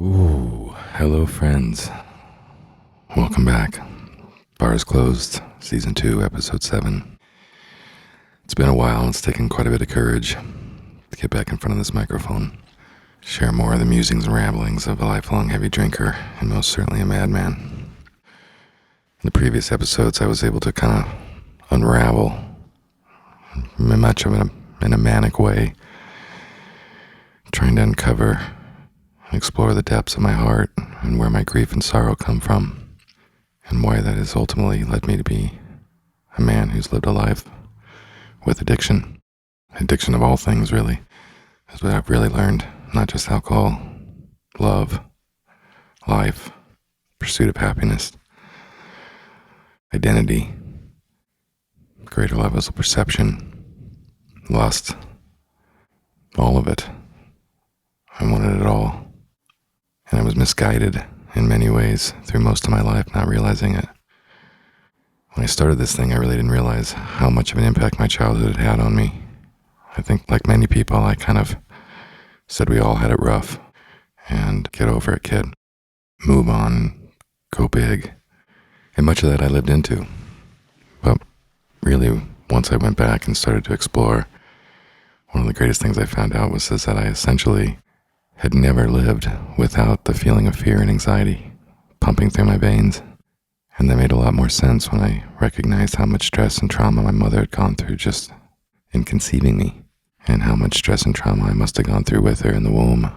Ooh, hello friends. Welcome back. Bar is closed, Season 2, Episode 7. It's been a while and it's taken quite a bit of courage to get back in front of this microphone, share more of the musings and ramblings of a lifelong heavy drinker and most certainly a madman. In the previous episodes, I was able to kind of unravel much of it in a manic way, trying to uncover and explore the depths of my heart and where my grief and sorrow come from, and why that has ultimately led me to be a man who's lived a life with addiction of all things, really. That's what I've really learned, not just alcohol, love, life, pursuit of happiness, identity, greater levels of perception, lust, all of it. I wanted it all. And I was misguided in many ways through most of my life, not realizing it. When I started this thing, I really didn't realize how much of an impact my childhood had on me. I think, like many people, I kind of said we all had it rough, and get over it, kid. Move on, go big. And much of that I lived into. But really, once I went back and started to explore, one of the greatest things I found out was that I essentially had never lived without the feeling of fear and anxiety pumping through my veins. And that made a lot more sense when I recognized how much stress and trauma my mother had gone through just in conceiving me, and how much stress and trauma I must have gone through with her in the womb.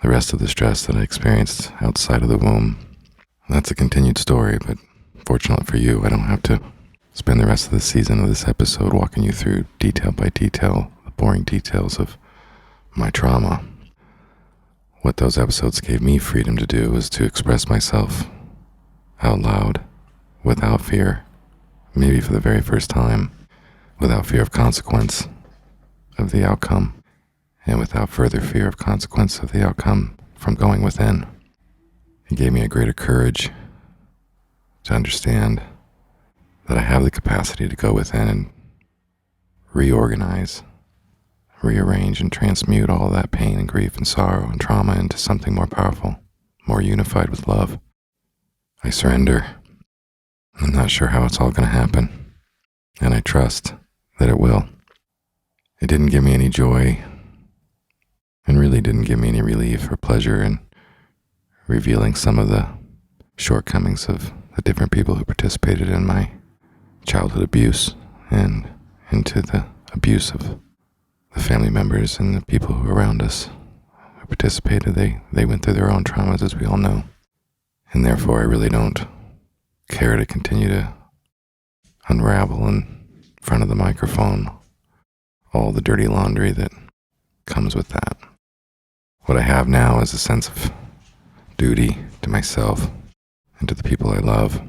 The rest of the stress that I experienced outside of the womb, that's a continued story, but fortunately for you, I don't have to spend the rest of the season of this episode walking you through detail by detail the boring details of my trauma. What those episodes gave me freedom to do was to express myself out loud, without fear, maybe for the very first time, without fear of consequence of the outcome, and without further fear of consequence of the outcome from going within. It gave me a greater courage to understand that I have the capacity to go within and reorganize, rearrange, and transmute all of that pain and grief and sorrow and trauma into something more powerful, more unified with love. I surrender. I'm not sure how it's all going to happen, and I trust that it will. It didn't give me any joy, and really didn't give me any relief or pleasure in revealing some of the shortcomings of the different people who participated in my childhood abuse and into the abuse of the family members and the people who were around us who participated. They went through their own traumas, as we all know. And therefore, I really don't care to continue to unravel in front of the microphone all the dirty laundry that comes with that. What I have now is a sense of duty to myself and to the people I love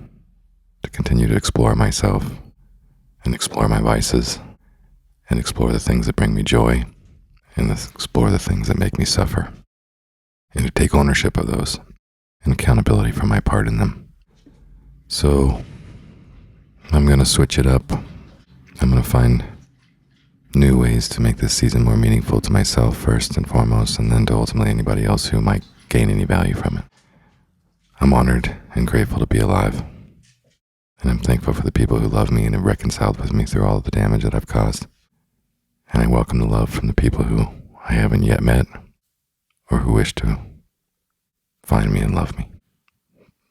to continue to explore myself and explore my vices and explore the things that bring me joy and explore the things that make me suffer, and to take ownership of those and accountability for my part in them. So I'm going to switch it up. I'm going to find new ways to make this season more meaningful to myself first and foremost, and then to ultimately anybody else who might gain any value from it. I'm honored and grateful to be alive, and I'm thankful for the people who love me and have reconciled with me through all of the damage that I've caused. And I welcome the love from the people who I haven't yet met or who wish to find me and love me.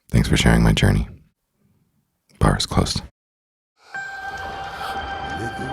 Thanks for sharing my journey. Bar is closed. Liquor